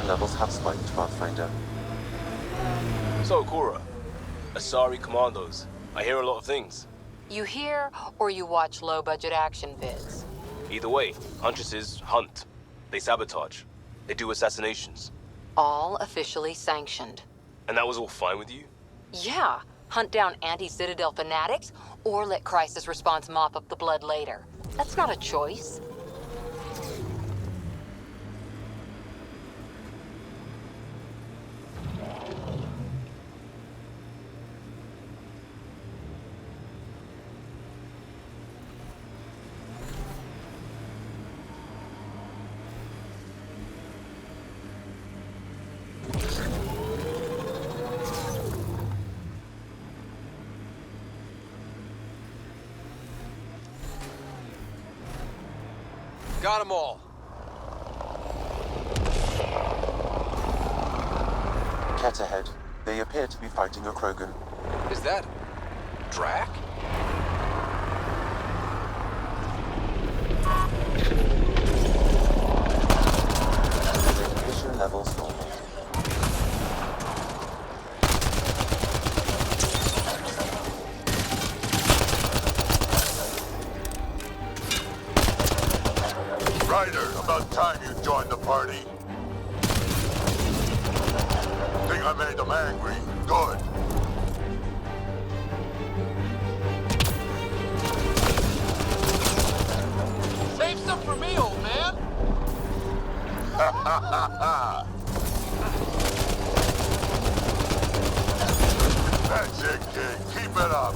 radiation levels have spiked, Pathfinder. So, Cora, Asari Commandos. I hear a lot of things. You hear or you watch low-budget action vids? Either way, Huntresses hunt. They sabotage. They do assassinations. All officially sanctioned. And that was all fine with you? Yeah, hunt down anti-Citadel fanatics, or let crisis response mop up the blood later. That's not a choice. Got them all. Cat ahead. They appear to be fighting a Krogan. Is that Drac? Radiation levels normal. Ryder, about time you joined the party. Think I made them angry? Good. Save some for me, old man. Ha ha ha ha! That's it, kid. Keep it up.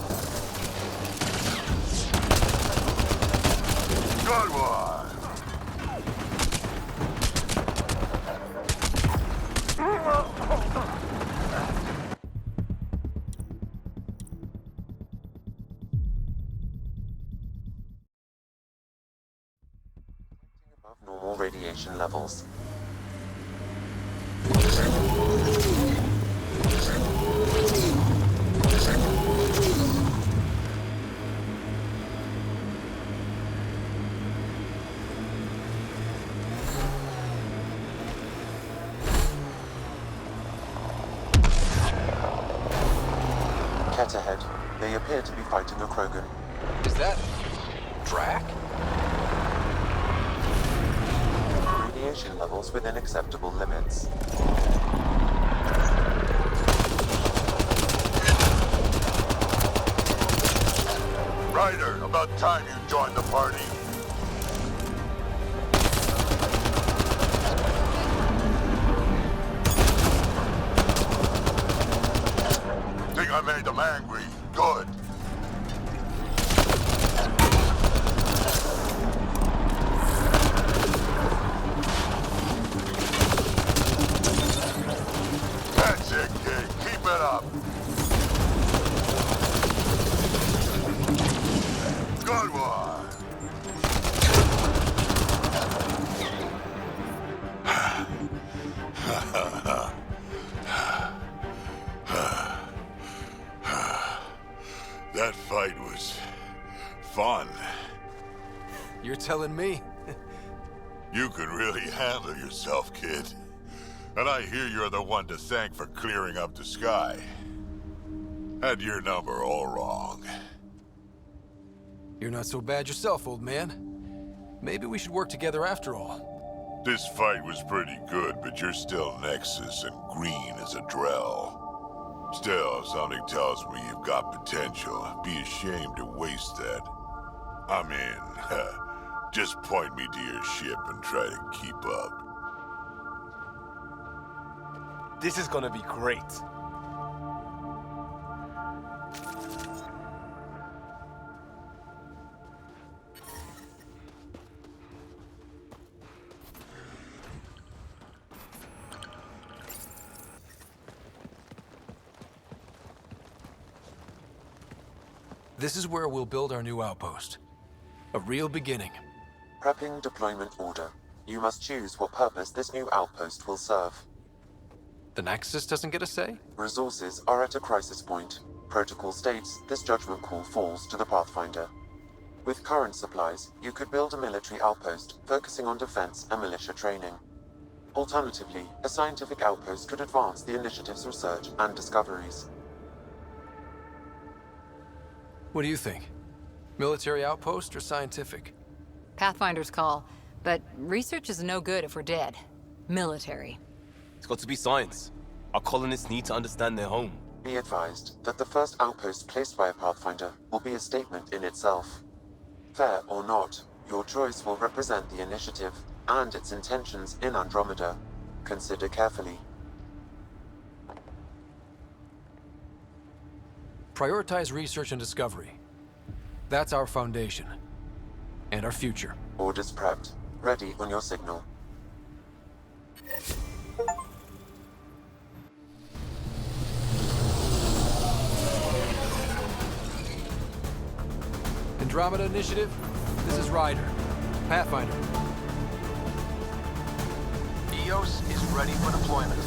Good one. Above normal radiation levels. Cat ahead. They appear to be fighting a Krogan. Is that Drac? Radiation levels within acceptable limits. Ryder, about time you joined the party. Think I made them angry? Good. That's it, kid. Keep it up. Good one. That fight was fun. You're telling me? You can really handle yourself, kid. And I hear you're the one to thank for clearing up the sky. Had your number all wrong. You're not so bad yourself, old man. Maybe we should work together after all. This fight was pretty good, but you're still Nexus and green as a Drell. Still, something tells me you've got potential. Be ashamed to waste that. I'm in. Just point me to your ship and try to keep up. This is gonna be great. This is where we'll build our new outpost. A real beginning. Prepping deployment order. You must choose what purpose this new outpost will serve. The Nexus doesn't get a say? Resources are at a crisis point. Protocol states this judgment call falls to the Pathfinder. With current supplies, you could build a military outpost focusing on defense and militia training. Alternatively, a scientific outpost could advance the initiative's research and discoveries. What do you think? Military outpost or scientific? Pathfinder's call, but research is no good if we're dead. Military. It's got to be science. Our colonists need to understand their home. Be advised that the first outpost placed by a Pathfinder will be a statement in itself. Fair or not, your choice will represent the initiative and its intentions in Andromeda. Consider carefully. Prioritize research and discovery. That's our foundation. And our future. Orders prepped. Ready on your signal. Andromeda Initiative, this is Ryder. Pathfinder. EOS is ready for deployment.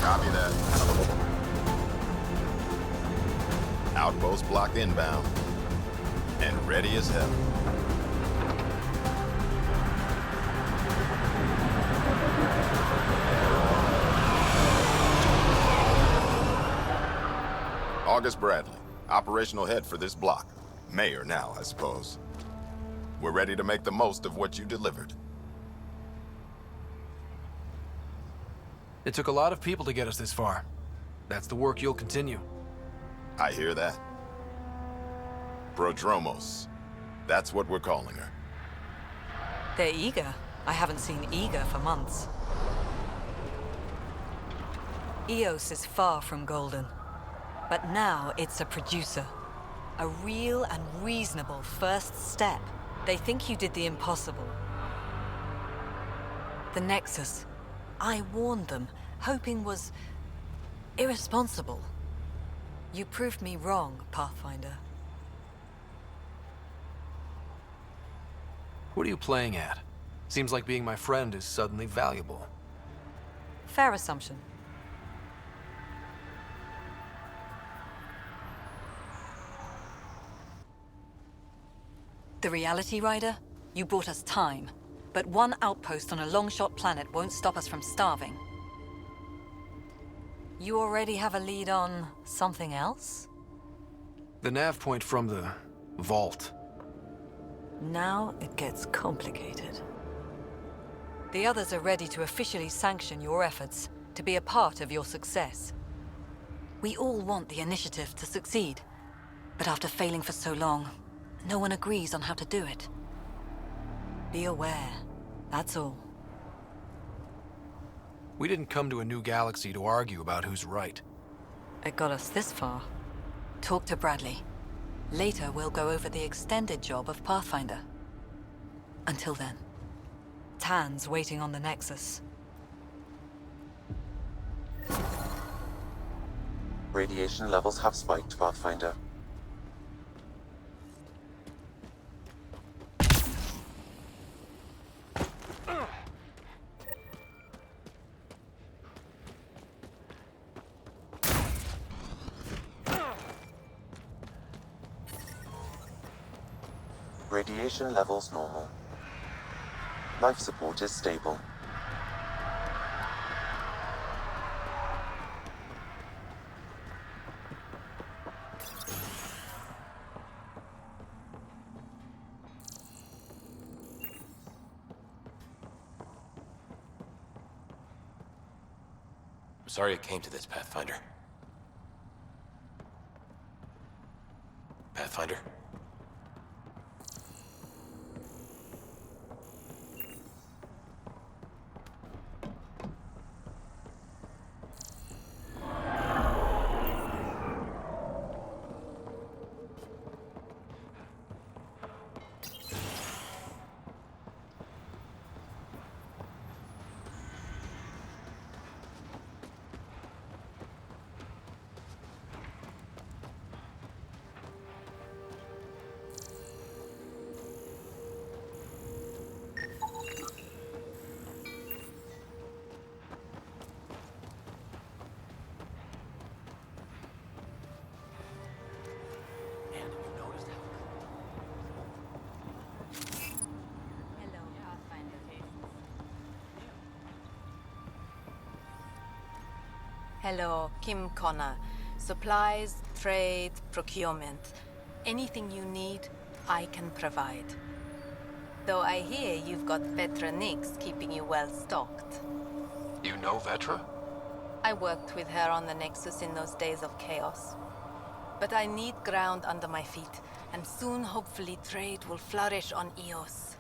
Copy that. Outpost block inbound. And ready as hell. August Bradley, operational head for this block. Mayor now, I suppose. We're ready to make the most of what you delivered. It took a lot of people to get us this far. That's the work you'll continue. I hear that. Prodromos. That's what we're calling her. They're eager. I haven't seen eager for months. EOS is far from golden. But now it's a producer. A real and reasonable first step. They think you did the impossible. The Nexus. I warned them, hoping was irresponsible. You proved me wrong, Pathfinder. What are you playing at? Seems like being my friend is suddenly valuable. Fair assumption. The reality, Rider? You bought us time. But one outpost on a long-shot planet won't stop us from starving. You already have a lead on something else? The nav point from the vault. Now it gets complicated. The others are ready to officially sanction your efforts, to be a part of your success. We all want the initiative to succeed, but after failing for so long, no one agrees on how to do it. Be aware, that's all. We didn't come to a new galaxy to argue about who's right. It got us this far. Talk to Bradley. Later, we'll go over the extended job of Pathfinder. Until then, Tan's waiting on the Nexus. Radiation levels have spiked, Pathfinder. Radiation levels normal. Life support is stable. I'm sorry it came to this, Pathfinder. Pathfinder? Hello, Kim Connor. Supplies, trade, procurement. Anything you need, I can provide. Though I hear you've got Vetra Nix keeping you well stocked. You know Vetra? I worked with her on the Nexus in those days of chaos. But I need ground under my feet, and soon hopefully trade will flourish on Eos.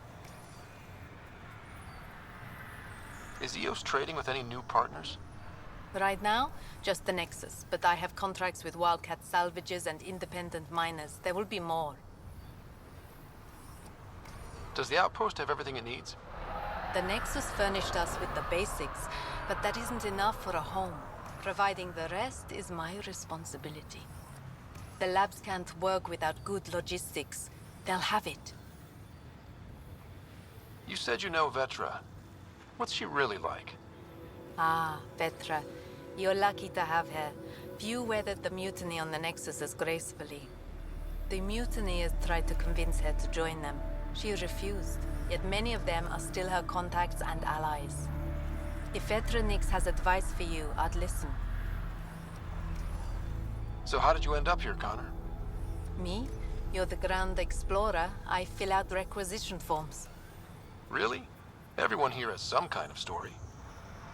Is EOS trading with any new partners? Right now, just the Nexus, but I have contracts with Wildcat salvages and independent miners. There will be more. Does the outpost have everything it needs? The Nexus furnished us with the basics, but that isn't enough for a home. Providing the rest is my responsibility. The labs can't work without good logistics. They'll have it. You said you know Vetra. What's she really like? Ah, Vetra. You're lucky to have her. Few weathered the mutiny on the Nexus as gracefully. The mutineers tried to convince her to join them. She refused, yet many of them are still her contacts and allies. If Vetra Nix has advice for you, I'd listen. So how did you end up here, Connor? Me? You're the Grand Explorer. I fill out requisition forms. Really? Everyone here has some kind of story.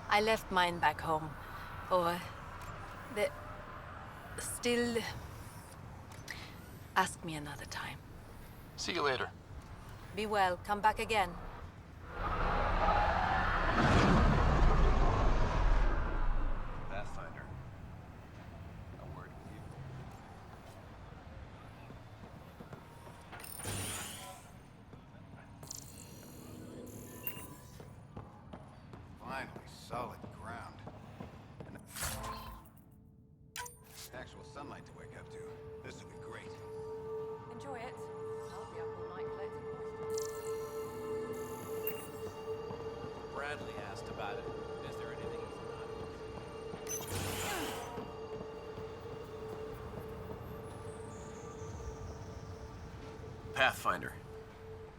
I left mine back home. Or... still... Ask me another time. See you later. Be well. Come back again. Pathfinder. A word with you. Finally, solid ground. And actual sunlight to wake up to. This will be great. Enjoy it. I'll be up all night collecting. Bradley asked about it. Is there anything he's not? Pathfinder.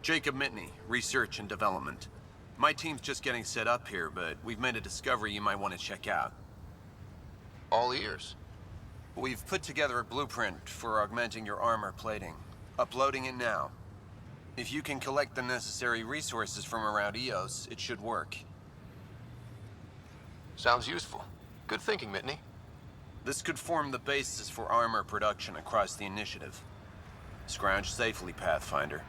Jacob Mitney, Research and Development. My team's just getting set up here, but we've made a discovery you might want to check out. All ears. We've put together a blueprint for augmenting your armor plating. Uploading it now. If you can collect the necessary resources from around Eos, it should work. Sounds useful. Good thinking, Mitney. This could form the basis for armor production across the initiative. Scrounge safely, Pathfinder.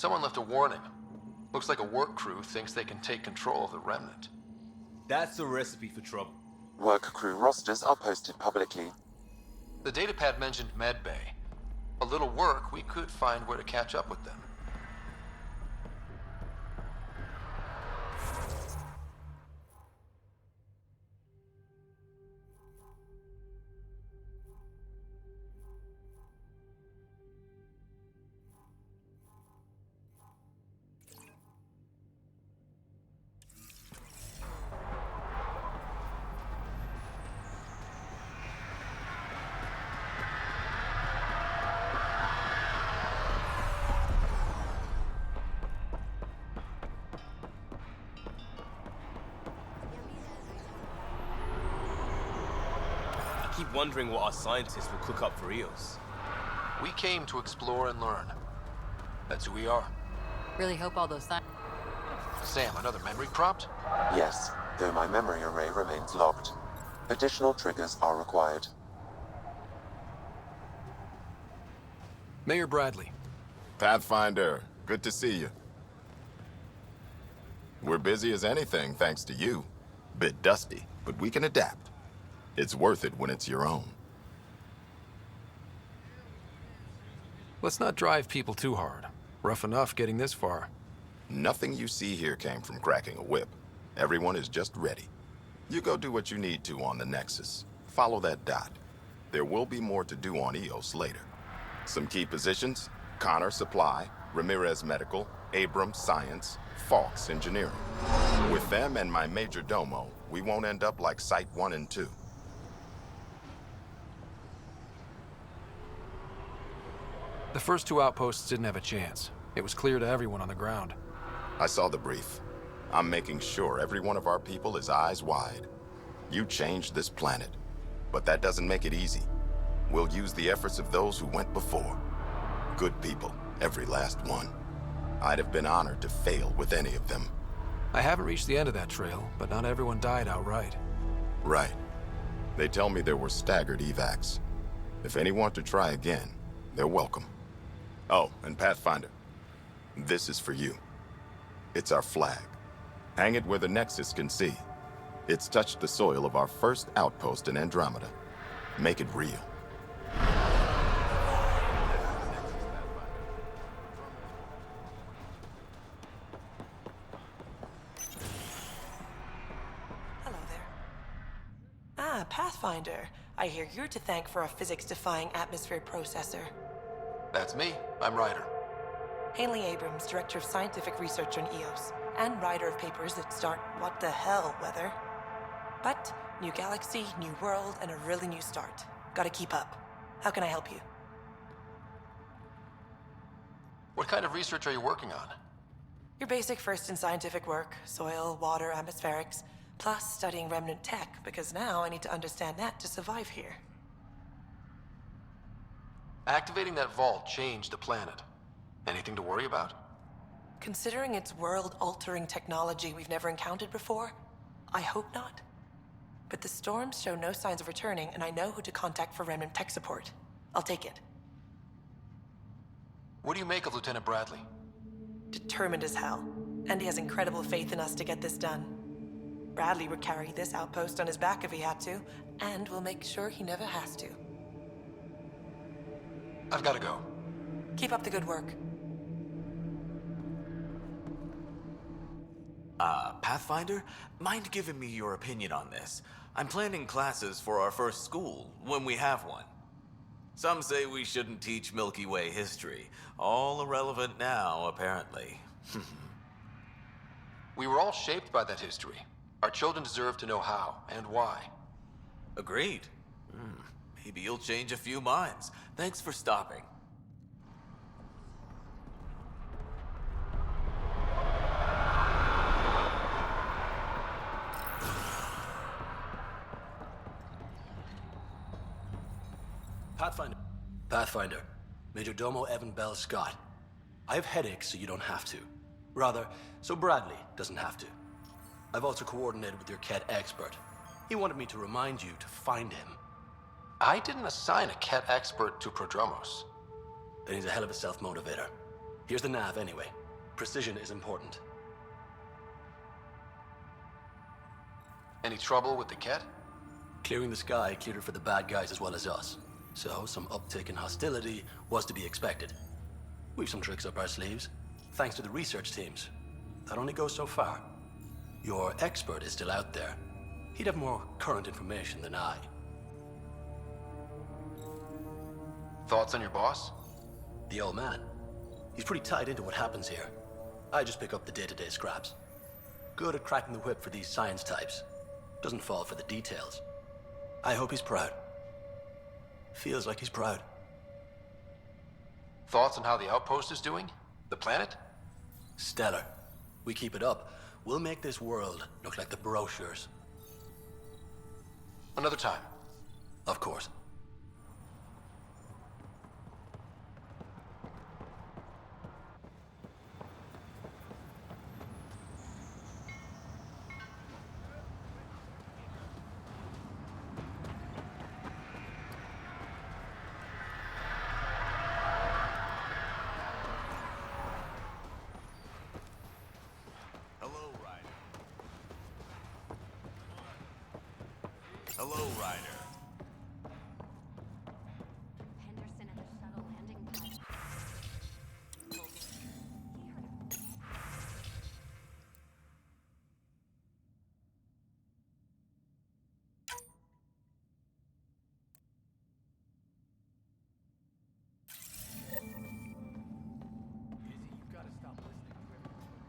Someone left a warning. Looks like a work crew thinks they can take control of the remnant. That's a recipe for trouble. Work crew rosters are posted publicly. The datapad mentioned medbay. A little work, we could find where to catch up with them. I keep wondering what our scientists will cook up for Eos. We came to explore and learn. That's who we are. Really hope all those signs. Sam, another memory prompt? Yes, though my memory array remains locked. Additional triggers are required. Mayor Bradley. Pathfinder, good to see you. We're busy as anything, thanks to you. Bit dusty, but we can adapt. It's worth it when it's your own. Let's not drive people too hard. Rough enough getting this far. Nothing you see here came from cracking a whip. Everyone is just ready. You go do what you need to on the Nexus. Follow that dot. There will be more to do on Eos later. Some key positions: Connor Supply, Ramirez Medical, Abrams Science, Falks Engineering. With them and my major domo, we won't end up like Site 1 and 2. The first two outposts didn't have a chance. It was clear to everyone on the ground. I saw the brief. I'm making sure every one of our people is eyes wide. You changed this planet, but that doesn't make it easy. We'll use the efforts of those who went before. Good people, every last one. I'd have been honored to fail with any of them. I haven't reached the end of that trail, but not everyone died outright. Right. They tell me there were staggered evacs. If any want to try again, they're welcome. Oh, and Pathfinder, this is for you. It's our flag. Hang it where the Nexus can see. It's touched the soil of our first outpost in Andromeda. Make it real. Hello there. Ah, Pathfinder. I hear you're to thank for a physics-defying atmosphere processor. That's me. I'm Ryder. Haley Abrams, Director of Scientific Research on Eos, and writer of papers that start what the hell weather. But new galaxy, new world, and a really new start. Gotta keep up. How can I help you? What kind of research are you working on? Your basic first in scientific work, soil, water, atmospherics, plus studying remnant tech, because now I need to understand that to survive here. Activating that vault changed the planet. Anything to worry about? Considering it's world-altering technology we've never encountered before, I hope not. But the storms show no signs of returning, and I know who to contact for remnant tech support. I'll take it. What do you make of Lieutenant Bradley? Determined as hell. And he has incredible faith in us to get this done. Bradley would carry this outpost on his back if he had to, and we'll make sure he never has to. I've got to go. Keep up the good work. Pathfinder? Mind giving me your opinion on this? I'm planning classes for our first school, when we have one. Some say we shouldn't teach Milky Way history. All irrelevant now, apparently. We were all shaped by that history. Our children deserve to know how and why. Agreed. Maybe you'll change a few minds. Thanks for stopping. Pathfinder. Major Domo Evan Bell Scott. I have headaches so you don't have to. Rather, so Bradley doesn't have to. I've also coordinated with your Ket expert. He wanted me to remind you to find him. I didn't assign a Ket expert to Prodromos. Then he's a hell of a self-motivator. Here's the nav anyway. Precision is important. Any trouble with the Ket? Clearing the sky cleared it for the bad guys as well as us. So, some uptick in hostility was to be expected. We've some tricks up our sleeves, thanks to the research teams. That only goes so far. Your expert is still out there. He'd have more current information than I. Thoughts on your boss? The old man. He's pretty tied into what happens here. I just pick up the day-to-day scraps. Good at cracking the whip for these science types. Doesn't fall for the details. I hope he's proud. Feels like he's proud. Thoughts on how the outpost is doing? The planet? Stellar. We keep it up, we'll make this world look like the brochures. Another time. Of course. Hello, Ryder. Henderson at the shuttle landing pad. You've got to stop listening to everything.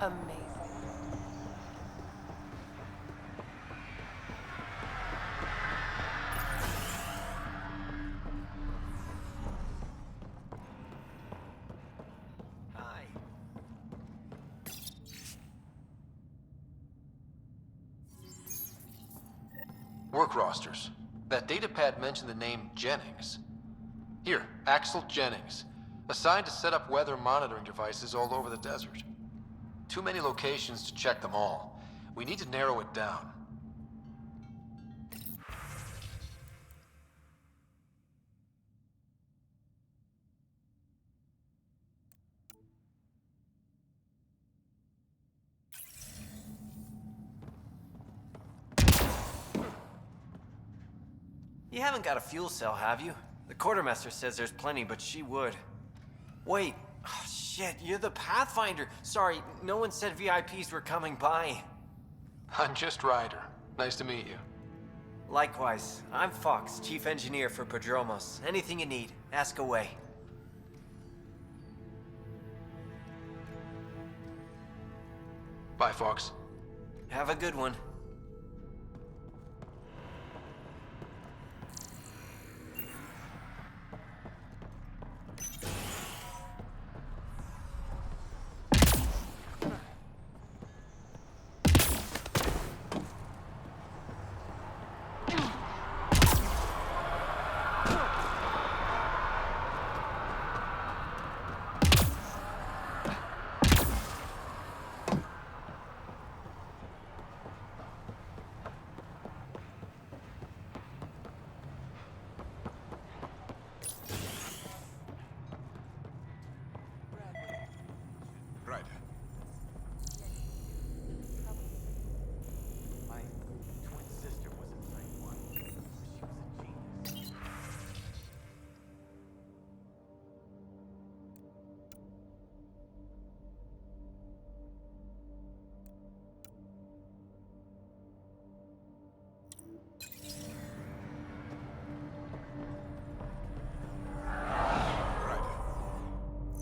Amazing. Hi. Work rosters. That datapad mentioned the name Jennings. Here, Axel Jennings. Assigned to set up weather monitoring devices all over the desert. Too many locations to check them all. We need to narrow it down. You haven't got a fuel cell, have you? The quartermaster says there's plenty, but she would. Wait. Oh, shit, you're the Pathfinder. Sorry, no one said VIPs were coming by. I'm just Ryder. Nice to meet you. Likewise. I'm Fox, Chief Engineer for Prodromos. Anything you need, ask away. Bye, Fox. Have a good one.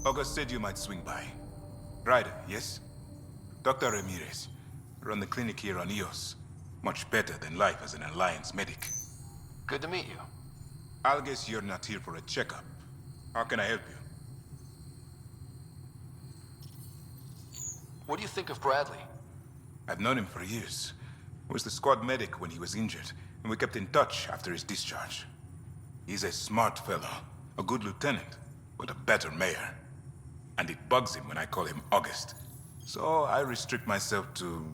August said you might swing by. Ryder, yes? Dr. Ramirez. Run the clinic here on Eos. Much better than life as an Alliance medic. Good to meet you. I'll guess you're not here for a checkup. How can I help you? What do you think of Bradley? I've known him for years. He was the squad medic when he was injured, and we kept in touch after his discharge. He's a smart fellow, a good lieutenant, but a better mayor. And it bugs him when I call him August. So I restrict myself to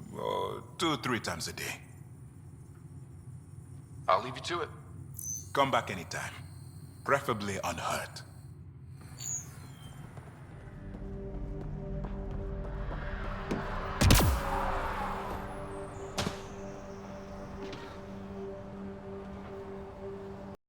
2-3 times a day. I'll leave you to it. Come back anytime. Preferably unhurt.